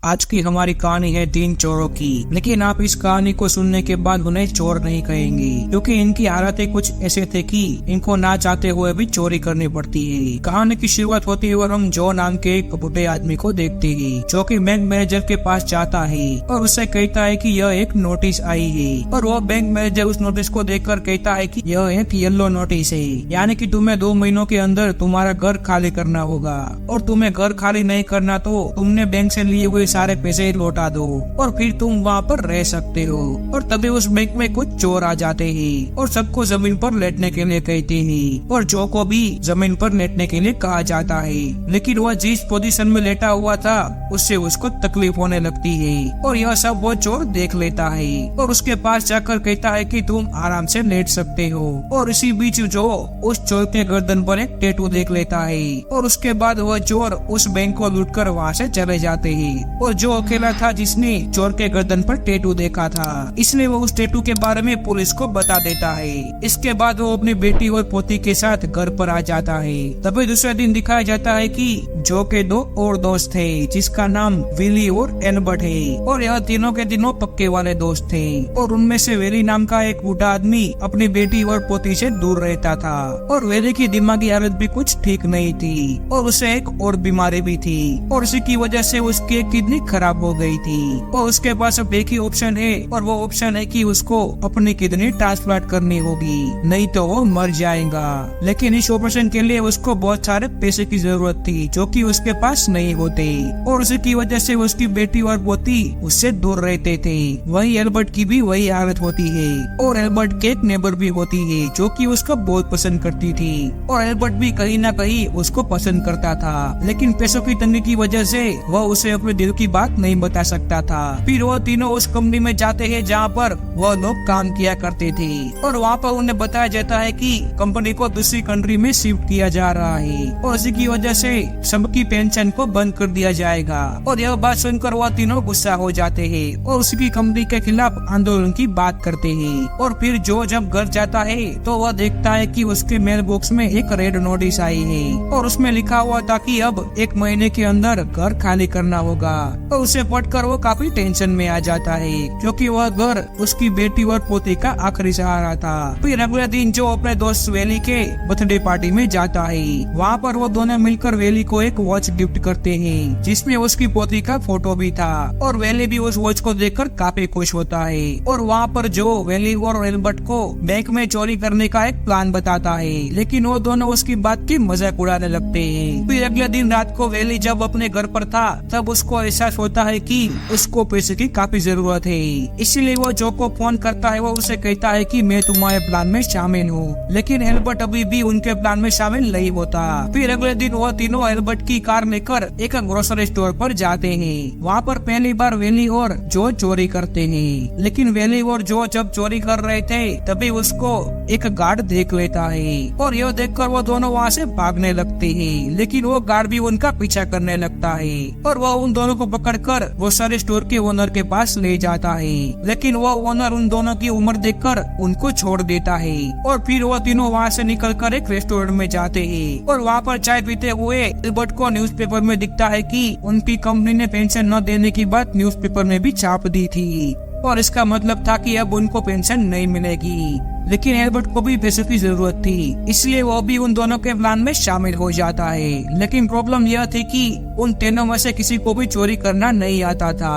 आज की हमारी कहानी है 3 चोरों की। लेकिन आप इस कहानी को सुनने के बाद उन्हें चोर नहीं कहेंगे, क्योंकि इनकी हालतें कुछ ऐसे थे कि इनको ना चाहते हुए भी चोरी करनी पड़ती है। कहानी की शुरुआत होती है और हम जो नाम के एक बुढ़े आदमी को देखते हैं, जो कि बैंक मैनेजर के पास जाता है और उससे कहता है कि यह एक नोटिस आई है। और वो बैंक मैनेजर उस नोटिस को देखकर कहता है कि यह एक येलो नोटिस है, यानी कि तुम्हें 2 महीनों के अंदर तुम्हारा घर खाली करना होगा, और तुम्हें घर खाली नहीं करना तो तुमने बैंक से लिए हुए सारे पैसे लौटा दो और फिर तुम वहाँ पर रह सकते हो। और तभी उस बैंक में कुछ चोर आ जाते हैं और सबको जमीन पर लेटने के लिए कहते हैं, और जो को भी जमीन पर लेटने के लिए कहा जाता है। लेकिन वह जिस पोजीशन में लेटा हुआ था उससे उसको तकलीफ होने लगती है, और यह सब वो चोर देख लेता है और उसके पास जाकर कहता है कि तुम आराम से लेट सकते हो। और इसी बीच जो उस चोर के गर्दन पर एक टैटू देख लेता है, और उसके बाद वह चोर उस बैंक को लूटकर वहाँ से चले जाते हैं। और जो अकेला था जिसने चोर के गर्दन पर टैटू देखा था, इसलिए वो उस टैटू के बारे में पुलिस को बता देता है। इसके बाद वो अपनी बेटी और पोती के साथ घर पर आ जाता है। तभी दूसरे दिन दिखाया जाता है कि जो के 2 और दोस्त थे, जिसका नाम विली और एल्बर्ट है, और यह तीनों के दिनों पक्के वाले दोस्त थे। और उनमें से वेली नाम का एक बूढ़ा आदमी अपनी बेटी और पोती से दूर रहता था, और वेली की दिमागी हालत भी कुछ ठीक नहीं थी, और उसे एक और बीमारी भी थी, और इसी की वजह से उसकी किडनी खराब हो गई थी। और उसके पास अब एक ही ऑप्शन है, और वो ऑप्शन है कि उसको अपनी किडनी ट्रांसप्लांट करनी होगी, नहीं तो वो मर जाएगा। लेकिन इस ऑपरेशन के लिए उसको बहुत सारे पैसे की जरूरत थी, जो कि उसके पास नहीं होते, और उसी की वजह से उसकी बेटी और पोती उससे दूर रहते थे। वही एल्बर्ट की भी वही हालत होती है, और एल्बर्ट के एक नेबर भी होती है जो कि उसको बहुत पसंद करती थी, और एल्बर्ट भी कहीं ना कहीं उसको पसंद करता था। लेकिन पैसों की तंगी की वजह से वह उसे अपने दिल की बात नहीं बता सकता था। फिर वो तीनों उस कंपनी में जाते हैं जहाँ पर वह लोग काम किया करते थे, और वहाँ पर उन्हें बताया जाता है कि कंपनी को दूसरी कंट्री में शिफ्ट किया जा रहा है, और इसी की वजह से सबकी पेंशन को बंद कर दिया जाएगा। और यह बात सुनकर वह तीनों गुस्सा हो जाते हैं और उसकी कंपनी के खिलाफ आंदोलन की बात करते हैं। और फिर जो जब घर जाता है तो वह देखता है कि उसके मेल बॉक्स में एक रेड नोटिस आई है, और उसमें लिखा हुआ था कि अब 1 महीने के अंदर घर खाली करना होगा। और उसे पढ़कर वो काफी टेंशन में आ जाता है, क्योंकि वह घर उसकी बेटी और पोती का आखिरी सहारा था। फिर अगले दिन जो अपने दोस्त वेली के बर्थडे पार्टी में जाता है, वहाँ पर वो दोनों मिलकर वेली को एक वॉच गिफ्ट करते हैं, जिसमें उसकी पोती का फोटो भी था, और वेली भी उस वॉच को देखकर काफी खुश होता है। और वहाँ पर जो वेली और एल्बर्ट को बैंक में चोरी करने का एक प्लान बताता है, लेकिन वो दोनों उसकी बात की मजाक उड़ाने लगते हैं। फिर अगले दिन रात को वेली जब अपने घर पर था, तब उसको एहसास होता है कि उसको पैसे की काफी जरूरत है, इसलिए वो जो को फोन करता है। वो उसे कहता है कि मैं तुम्हारे प्लान में शामिल हूँ, लेकिन एल्बर्ट अभी भी उनके प्लान में शामिल नहीं होता। फिर अगले दिन वो तीनों एल्बर्ट की कार लेकर एक ग्रोसरी स्टोर पर जाते हैं। वहाँ पर पहली बार वेली और जो चोरी करते हैं, लेकिन वेली और जो जब चोरी कर रहे थे तभी उसको एक गार्ड देख लेता है, और यह देखकर वो दोनों वहाँ से भागने लगते हैं। लेकिन वो गार्ड भी उनका पीछा करने लगता है, और वो उन दोनों को पकड़कर ग्रोसरी स्टोर के ओनर के पास ले जाता है। लेकिन वो ओनर उन दोनों की उम्र देखकर उनको छोड़ देता है, और फिर वो तीनों वहाँ से निकलकर एक रेस्टोरेंट में जाते हैं, और वहाँ पर चाय पीते हुए एल्बर्ट को न्यूज़पेपर में दिखता है कि उनकी कंपनी ने पेंशन न देने की बात न्यूज़पेपर में भी छाप दी थी, और इसका मतलब था कि अब उनको पेंशन नहीं मिलेगी। लेकिन एल्बर्ट को भी पैसों की जरूरत थी, इसलिए वो भी उन दोनों के प्लान में शामिल हो जाता है। लेकिन प्रॉब्लम यह थी कि उन तीनों में से किसी को भी चोरी करना नहीं आता था,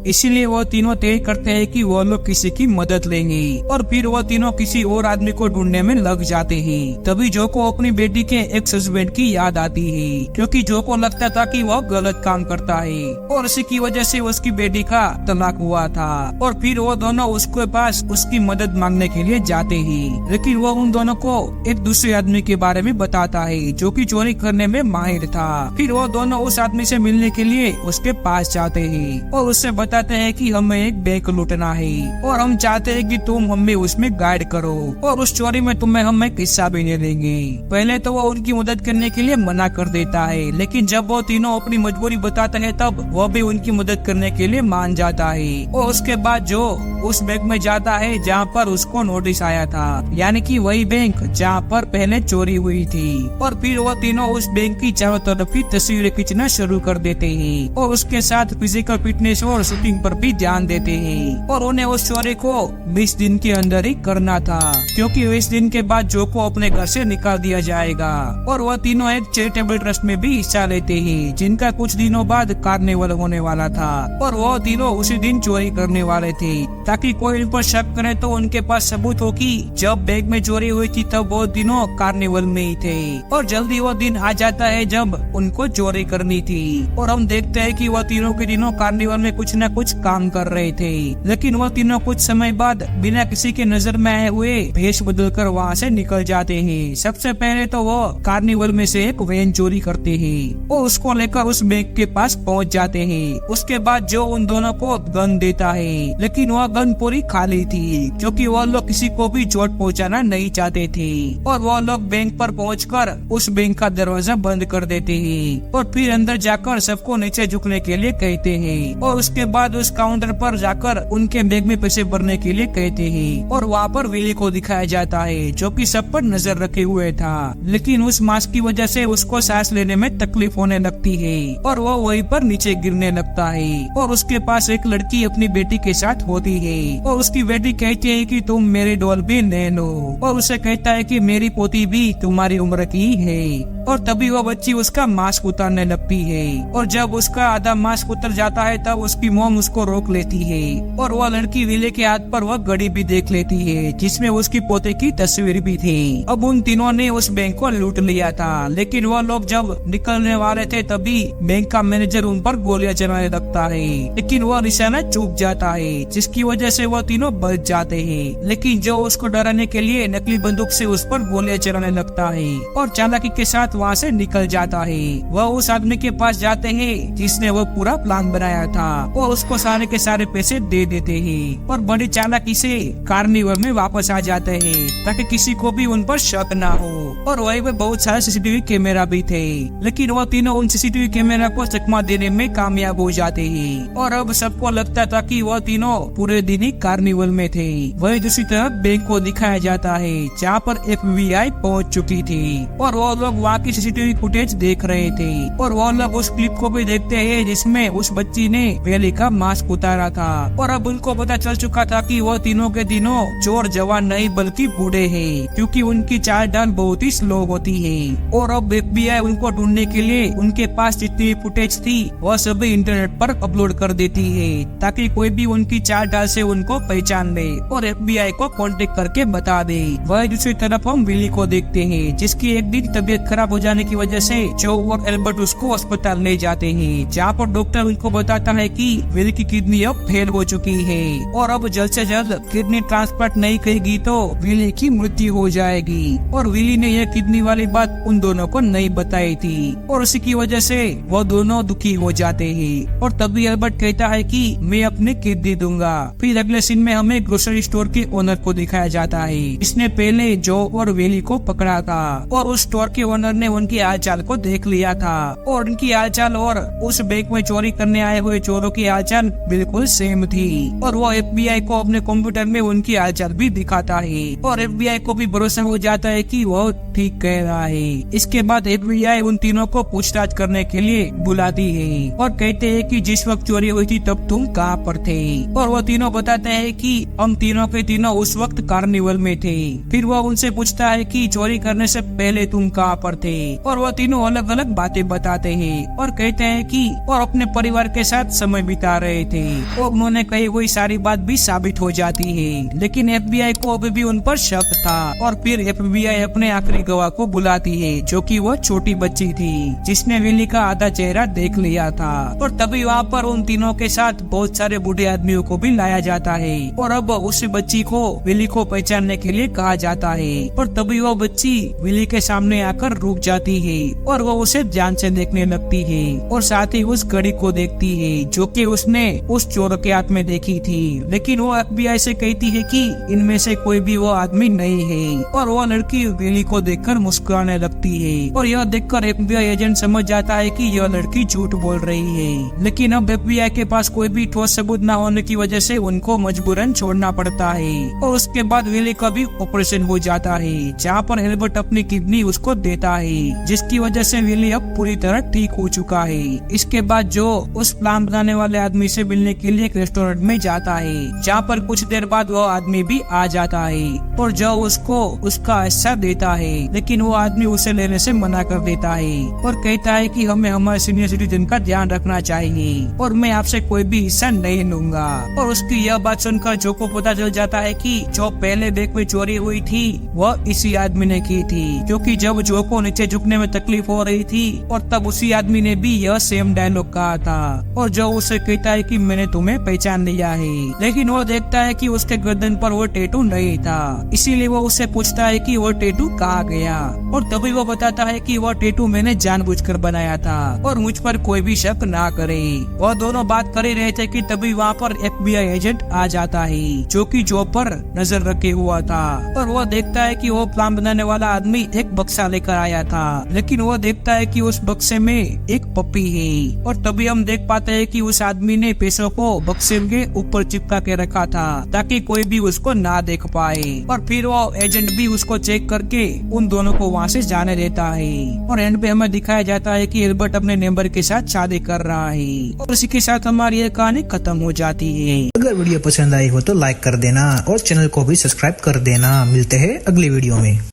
इसीलिए वो तीनों तय करते हैं कि वो लोग किसी की मदद लेंगे, और फिर वो तीनों किसी और आदमी को ढूंढने में लग जाते हैं। तभी जो को अपनी बेटी के एक्स हस्बैंड की याद आती है, क्योंकि जो को लगता था कि वो गलत काम करता है, और इसी की वजह से उसकी बेटी का तलाक हुआ था। और फिर वो दोनों उसके पास उसकी मदद मांगने के लिए जाते हैं, लेकिन वो उन दोनों को एक दूसरे आदमी के बारे में बताता है जो कि चोरी करने में माहिर था। फिर वो दोनों उस आदमी से मिलने के लिए उसके पास जाते हैं, और उससे बताते हैं कि हमें एक बैंक लूटना है और हम चाहते हैं कि तुम हमें उसमें गाइड करो और उस चोरी में तुम्हें हम एक हिस्सा भी नहीं देंगे। पहले तो वो उनकी मदद करने के लिए मना कर देता है, लेकिन जब वो तीनों अपनी मजबूरी बताते हैं तब वो भी उनकी मदद करने के लिए मान जाता है। और उसके बाद जो उस बैंक में जाता है जहाँ पर उसको नोटिस आया था, यानी कि वही बैंक जहाँ पर पहले चोरी हुई थी। और फिर वो तीनों उस बैंक की चारों तरफ की तस्वीरें खींचना शुरू कर देते हैं और उसके साथ फिजिकल फिटनेस और शूटिंग पर भी ध्यान देते हैं। और उन्हें उस चोरी को 20 दिन के अंदर ही करना था, क्योंकि 20 दिन के बाद जो को अपने घर से निकाल दिया जाएगा। और वह तीनों एक चैरिटेबल ट्रस्ट में भी हिस्सा लेते हैं, जिनका कुछ दिनों बाद कार्निवल होने वाला था। और वो तीनों उसी दिन चोरी करने वाले थे, ताकि कोई उन पर शक करे तो उनके पास सबूत हो कि जब बैंक में चोरी हुई थी तब वो तीनों कार्निवल में ही थे। और जल्दी वो दिन आ जाता है जब उनको चोरी करनी थी। और हम देखते हैं कि वह तीनों के दिनों कार्निवल में कुछ न कुछ काम कर रहे थे, लेकिन वह तीनों कुछ समय बाद बिना किसी के नजर में आए हुए भेष बदलकर वहाँ से निकल जाते हैं। सबसे पहले तो वो कार्निवल में से एक वैन चोरी करते हैं और उसको लेकर उस बैंक के पास पहुँच जाते हैं। उसके बाद जो उन दोनों को गन देता है, लेकिन वह गन पूरी खाली थी, क्योंकि वह लोग किसी को भी चोट पहुँचाना नहीं चाहते थे। और वह लोग बैंक पर पहुंचकर उस बैंक का दरवाजा बंद कर देते हैं और फिर अंदर जाकर सबको नीचे झुकने के लिए कहते हैं। और उसके बाद उस काउंटर पर जाकर उनके बैंक में पैसे भरने के लिए कहते हैं। और वहाँ पर विली को दिखाया जाता है, जो कि सब पर नजर रखे हुए था, लेकिन उस मास्क की वजह से उसको सांस लेने में तकलीफ होने लगती है और वो वहीं पर नीचे गिरने लगता है। और उसके पास एक लड़की अपनी बेटी के साथ होती है और उसकी बेटी कहती है कि तुम मेरी डॉल भी ले लो, और उसे कहता है कि मेरी पोती भी तुम्हारी उम्र की है। और तभी वो बच्ची उसका मास्क उतारने लगती है और जब उसका आधा मास्क उतर जाता है तब उसकी मॉम उसको रोक लेती है। और वह लड़की विले के हाथ पर वह घड़ी भी देख लेती है, जिसमें उसकी पोते की तस्वीर भी थी। अब उन तीनों ने उस बैंक को लूट लिया था, लेकिन वह लोग जब निकलने वाले थे तभी बैंक का मैनेजर उन पर गोलियां चलाने लगता है, लेकिन वह निशाना चूक जाता है, जिसकी वजह से वह तीनों बच जाते हैं। लेकिन जो उसको डराने के लिए नकली बंदूक से उस पर गोलियां चलाने लगता है और चालाकी के साथ वहाँ से निकल जाता है। वह उस आदमी के पास जाते हैं जिसने वह पूरा प्लान बनाया था और उसको सारे के सारे पैसे दे देते हैं और बड़ी चालाकी से कार्निवल में वापस आ जाते हैं, ताकि किसी को भी उन पर शक ना हो। और वहीं पे बहुत सारे सीसीटीवी कैमरा भी थे, लेकिन वह तीनों उन सीसीटीवी कैमरा को चकमा देने में कामयाब हो जाते हैं। और अब सबको लगता था कि वह तीनों पूरे दिन ही कार्निवल में थे। वही दूसरी तरफ बैंक को दिखाया जाता है, जहाँ पर FBI पहुँच चुकी थी और वो लोग वहाँ की सीसीटीवी फुटेज देख रहे थे। और वो लोग उस क्लिप को भी देखते हैं जिसमें उस बच्ची ने वेली का मास्क उतारा था। और अब उनको पता चल चुका था कि वो तीनों के दिनों चोर जवान नहीं बल्कि बूढ़े हैं, क्योंकि उनकी चाल ढाल बहुत ही स्लो होती है। और अब FBI उनको ढूंढने के लिए उनके पास जितनी फुटेज थी वह सभी इंटरनेट पर अपलोड कर देती है, ताकि कोई भी उनकी चाल ढाल से उनको पहचान ले और FBI को कांटेक्ट करके बता दे। वही दूसरी तरफ हम विली को देखते हैं, जिसकी एक दिन तबीयत खराब हो जाने की वजह से जो और एल्बर्ट उसको अस्पताल ले जाते हैं, जहाँ पर डॉक्टर उनको बताता है कि विली की किडनी अब फेल हो चुकी है और अब जल्द से जल्द किडनी ट्रांसप्लांट नहीं करेगी तो विली की मृत्यु हो जाएगी। और विली ने यह किडनी वाली बात उन दोनों को नहीं बताई थी और उसी की वजह से वो दोनों दुखी हो जाते हैं। और तभी एल्बर्ट कहता है कि मैं अपनी किडनी दूंगा। फिर अगले सीन में हमें ग्रोसरी स्टोर के ओनर को दिखाया जाता है, जिसने पहले जो और विली को पकड़ा था और उस स्टोर के ओनर ने उनकी हालचाल को देख लिया था और उनकी हालचाल और उस बैंक में चोरी करने आए हुए चोरों की हालचाल बिल्कुल सेम थी। और वो FBI को अपने कंप्यूटर में उनकी हालचाल भी दिखाता है और FBI को भी भरोसा हो जाता है कि वो ठीक कह रहा है। इसके बाद FBI उन तीनों को पूछताछ करने के लिए बुलाती है और कहते हैं कि जिस वक्त चोरी हुई थी तब तुम कहाँ पर थे। और वो तीनों बताते हैं कि हम तीनों के तीनों उस वक्त कार्निवल में थे। फिर वो उनसे पूछता है कि चोरी करने से पहले तुम कहाँ पर थे। और वो तीनों अलग अलग बातें बताते हैं और कहते हैं कि और अपने परिवार के साथ समय बिता रहे थे और उन्होंने कही हुई सारी बात भी साबित हो जाती है। लेकिन FBI को अभी भी उन पर शक था और फिर FBI अपने आखिरी गवाह को बुलाती है, जो कि वो छोटी बच्ची थी जिसने विली का आधा चेहरा देख लिया था। और तभी वहाँ पर उन तीनों के साथ बहुत सारे बूढ़े आदमियों को भी लाया जाता है और अब उस बच्ची को विली को पहचानने के लिए कहा जाता है। और तभी वो बच्ची विली के सामने आकर रुक रुक जाती है और वो उसे ध्यान से देखने लगती है और साथ ही उस घड़ी को देखती है जो कि उसने उस चोर के हाथ में देखी थी। लेकिन वो FBI से कहती है कि इनमें से कोई भी वो आदमी नहीं है और वो लड़की विली को देखकर मुस्कुराने लगती है और यह देखकर FBI एजेंट समझ जाता है कि यह लड़की झूठ बोल रही है। लेकिन अब FBI के पास कोई भी ठोस सबूत न होने की वजह से उनको मजबूरन छोड़ना पड़ता है और उसके बाद विली का भी ऑपरेशन हो जाता है जहाँ पर एल्बर्ट अपनी किडनी उसको देता है, जिसकी वजह से विली अब पूरी तरह ठीक हो चुका है। इसके बाद जो उस प्लान बनाने वाले आदमी से मिलने के लिए एक रेस्टोरेंट में जाता है जहाँ पर कुछ देर बाद वो आदमी भी आ जाता है और जो उसको उसका हिस्सा देता है, लेकिन वो आदमी उसे लेने से मना कर देता है और कहता है कि हमें हमारे सीनियर सिटीजन का ध्यान रखना चाहिए और मैं आपसे कोई भी हिस्सा नहीं लूंगा। और उसकी यह बात सुनकर जो को पता चल जाता है कि जो पहले बैंक में चोरी हुई थी वह इसी आदमी ने की थी, क्योंकि जब जो को नीचे झुकने में तकलीफ हो रही थी और तब उसी आदमी ने भी यह सेम डायलॉग कहा था और जो उसे कहता है कि मैंने तुम्हें पहचान लिया है। लेकिन वो देखता है कि उसके गर्दन पर वो टैटू नहीं था, इसीलिए वो उससे पूछता है कि वो टैटू कहाँ गया और तभी वो बताता है कि वो टैटू मैंने जानबूझकर बनाया था और मुझ पर कोई भी शक ना करे। वो दोनों बात कर ही रहे थे कि तभी वहाँ पर FBI एजेंट आ जाता है जो कि जो पर नजर रखे हुआ था और वो देखता है कि वो प्लान बनाने वाला आदमी एक बक्सा लेकर आया था, लेकिन वो देखता है कि उस बक्से में एक पपी है और तभी हम देख पाते हैं कि उस आदमी ने पैसों को बक्से के ऊपर चिपका के रखा था ताकि कोई भी उसको ना देख पाए। और फिर वो एजेंट भी उसको चेक करके उन दोनों को वहाँ से जाने देता है और एंड पे हमें दिखाया जाता है कि एल्बर्ट अपने नेबर के साथ शादी कर रहा है और इसी के साथ हमारी ये कहानी खत्म हो जाती है। अगर वीडियो पसंद आई हो तो लाइक कर देना और चैनल को भी सब्सक्राइब कर देना। मिलते हैं अगली वीडियो में।